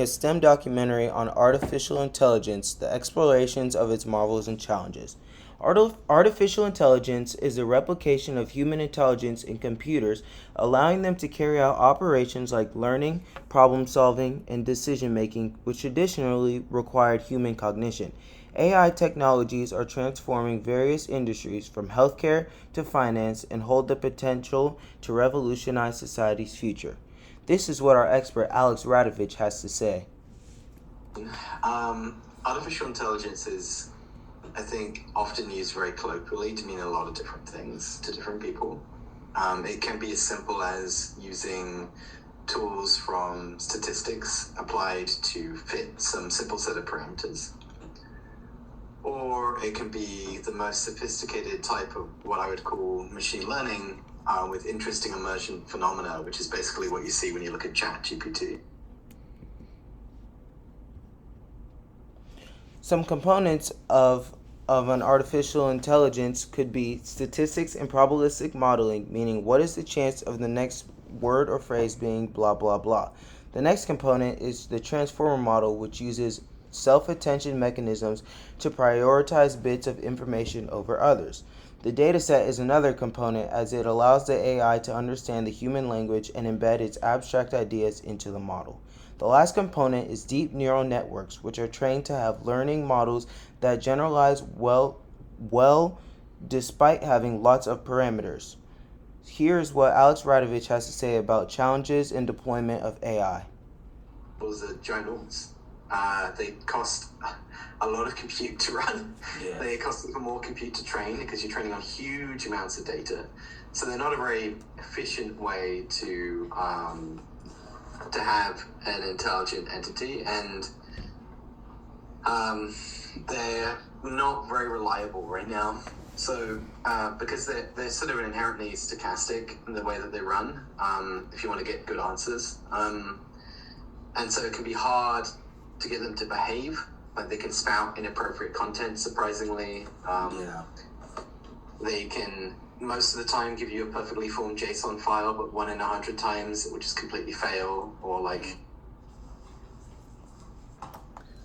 A STEM documentary on artificial intelligence, the explorations of its marvels and challenges. Artificial intelligence is the replication of human intelligence in computers, allowing them to carry out operations like learning, problem solving, and decision making, which traditionally required human cognition. AI technologies are transforming various industries from healthcare to finance and hold the potential to revolutionize society's future. This is what our expert Alex Radovich has to say. Artificial intelligence is, I think, often used very colloquially to mean a lot of different things to different people. It can be as simple as using tools from statistics applied to fit some simple set of parameters. Or it can be the most sophisticated type of what I would call machine learning with interesting emergent phenomena, which is basically what you see when you look at ChatGPT. Some components of an artificial intelligence could be statistics and probabilistic modeling, meaning what is the chance of the next word or phrase being blah blah blah. The next component is the transformer model, which uses self-attention mechanisms to prioritize bits of information over others. The dataset is another component as it allows the AI to understand the human language and embed its abstract ideas into the model. The last component is deep neural networks, which are trained to have learning models that generalize well despite having lots of parameters. Here's what Alex Radovich has to say about challenges in deployment of AI. Those are ginormous. They cost a lot of compute to run. Yeah. They cost even more compute to train because you're training on huge amounts of data. So they're not a very efficient way to have an intelligent entity, and they're not very reliable right now. So because they're sort of inherently stochastic in the way that they run, if you want to get good answers. And so it can be hard to get them to behave. Like they can spout inappropriate content, surprisingly. They can most of the time give you a perfectly formed JSON file, but 1 in 100 times it would just completely fail, or like...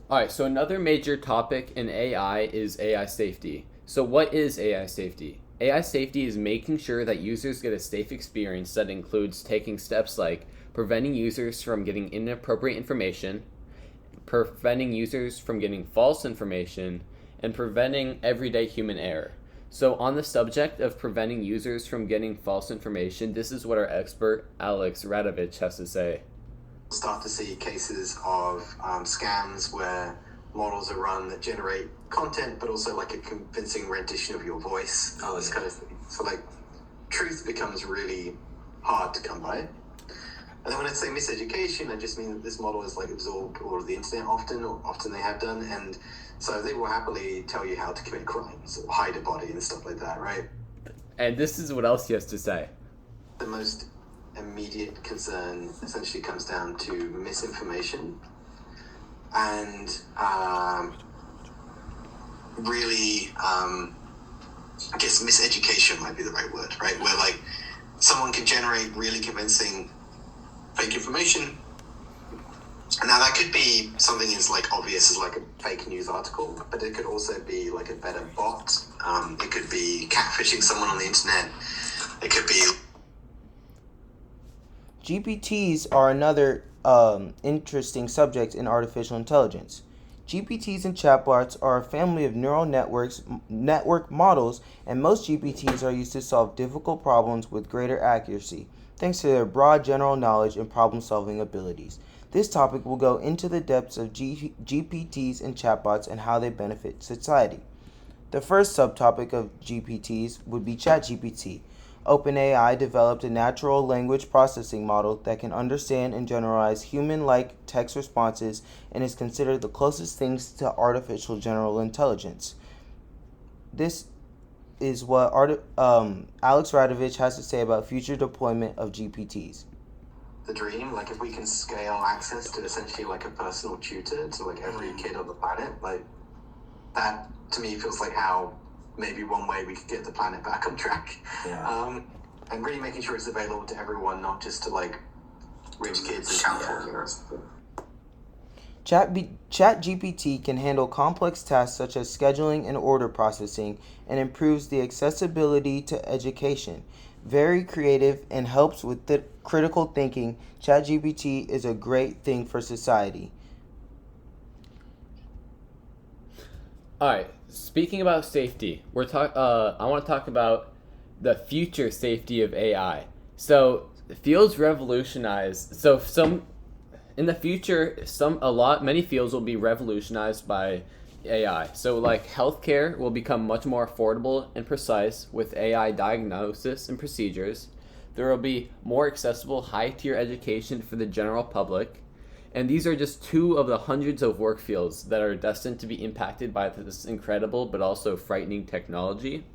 Alright, so another major topic in AI is AI safety. So what is AI safety? AI safety is making sure that users get a safe experience that includes taking steps like preventing users from getting inappropriate information, preventing users from getting false information, and preventing everyday human error. So on the subject of preventing users from getting false information, this is what our expert Alex Radovich has to say. Start to see cases of scams where models are run that generate content, but also like a convincing rendition of your voice, this kind of thing. So like truth becomes really hard to come by. And then when I say miseducation, I just mean that this model is like absorbed all of the internet often they have done, and so they will happily tell you how to commit crimes or hide a body and stuff like that, right? And this is what else he has to say. The most immediate concern essentially comes down to misinformation and really, I guess miseducation might be the right word, right? Where like someone can generate really convincing fake information. And now that could be something as like obvious as like a fake news article, but it could also be like a better bot. It could be catfishing someone on the internet. It could be... GPTs are another interesting subject in artificial intelligence. GPTs and chatbots are a family of neural network models, and most GPTs are used to solve difficult problems with greater accuracy, thanks to their broad general knowledge and problem-solving abilities. This topic will go into the depths of GPTs and chatbots and how they benefit society. The first subtopic of GPTs would be ChatGPT. OpenAI developed a natural language processing model that can understand and generalize human-like text responses and is considered the closest things to artificial general intelligence. This is what Alex Radovich has to say about future deployment of GPTs. The dream, like if we can scale access to essentially like a personal tutor to like every kid on the planet, like that to me feels like how maybe one way we could get the planet back on track. And really making sure it's available to everyone, not just to like rich kids in California or something. ChatGPT can handle complex tasks such as scheduling and order processing and improves the accessibility to education. Very creative and helps with critical thinking, ChatGPT is a great thing for society. All right. Speaking about safety, I want to talk about the future safety of AI. So fields revolutionize. So some in the future, many fields will be revolutionized by AI. So like healthcare will become much more affordable and precise with AI diagnosis and procedures. There will be more accessible high-tier education for the general public. And these are just two of the hundreds of work fields that are destined to be impacted by this incredible but also frightening technology.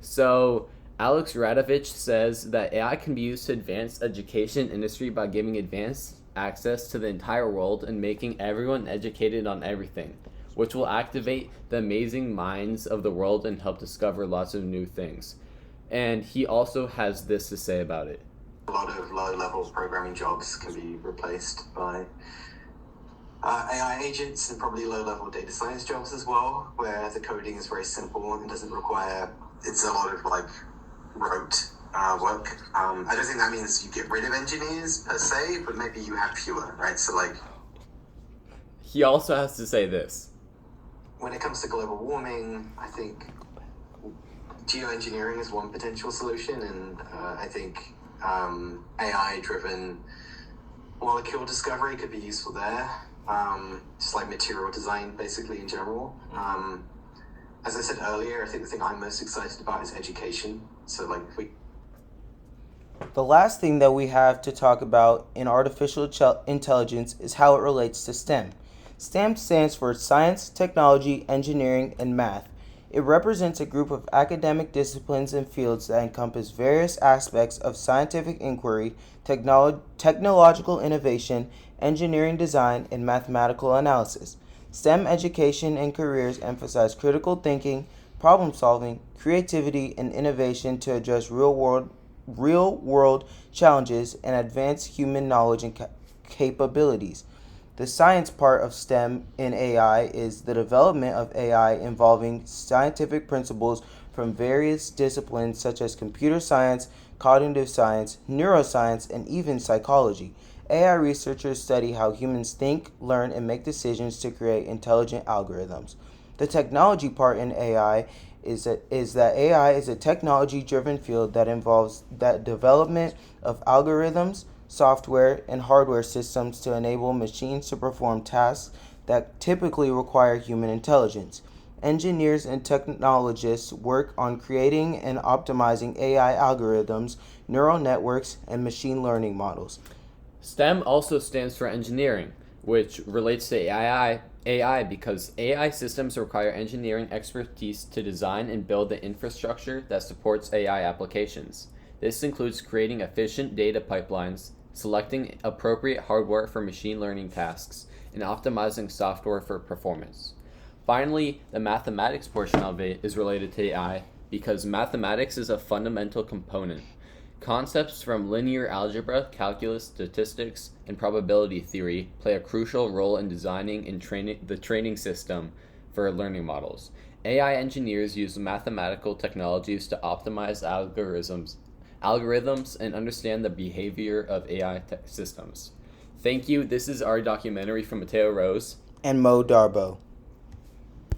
So Alex Radovich says that AI can be used to advance education industry by giving advanced access to the entire world and making everyone educated on everything, which will activate the amazing minds of the world and help discover lots of new things. And he also has this to say about it. A lot of low-level programming jobs can be replaced by AI agents, and probably low-level data science jobs as well, where the coding is very simple and doesn't require, it's a lot of like rote work. I don't think that means you get rid of engineers per se, but maybe you have fewer, right? So like, he also has to say this. When it comes to global warming, I think geoengineering is one potential solution, and I think AI-driven molecule discovery could be useful there. Just like material design, basically, in general. As I said earlier, I think the thing I'm most excited about is education. So, like, The last thing that we have to talk about in artificial intelligence is how it relates to STEM. STEM stands for Science, Technology, Engineering, and Math. It represents a group of academic disciplines and fields that encompass various aspects of scientific inquiry, technological innovation, engineering design, and mathematical analysis. STEM education and careers emphasize critical thinking, problem solving, creativity, and innovation to address real-world challenges and advance human knowledge and capabilities. The science part of STEM in AI is the development of AI involving scientific principles from various disciplines such as computer science, cognitive science, neuroscience, and even psychology. AI researchers study how humans think, learn, and make decisions to create intelligent algorithms. The technology part in AI is that AI is a technology-driven field that involves the development of algorithms, software, and hardware systems to enable machines to perform tasks that typically require human intelligence. Engineers and technologists work on creating and optimizing AI algorithms, neural networks, and machine learning models. STEM also stands for engineering, which relates to AI because AI systems require engineering expertise to design and build the infrastructure that supports AI applications. This includes creating efficient data pipelines, selecting appropriate hardware for machine learning tasks, and optimizing software for performance. Finally, the mathematics portion of it is related to AI because mathematics is a fundamental component. Concepts from linear algebra, calculus, statistics, and probability theory play a crucial role in designing and the training system for learning models. AI engineers use mathematical technologies to optimize algorithms and understand the behavior of AI systems. Thank you. This is our documentary from Mateo Rose And Mo Darbo.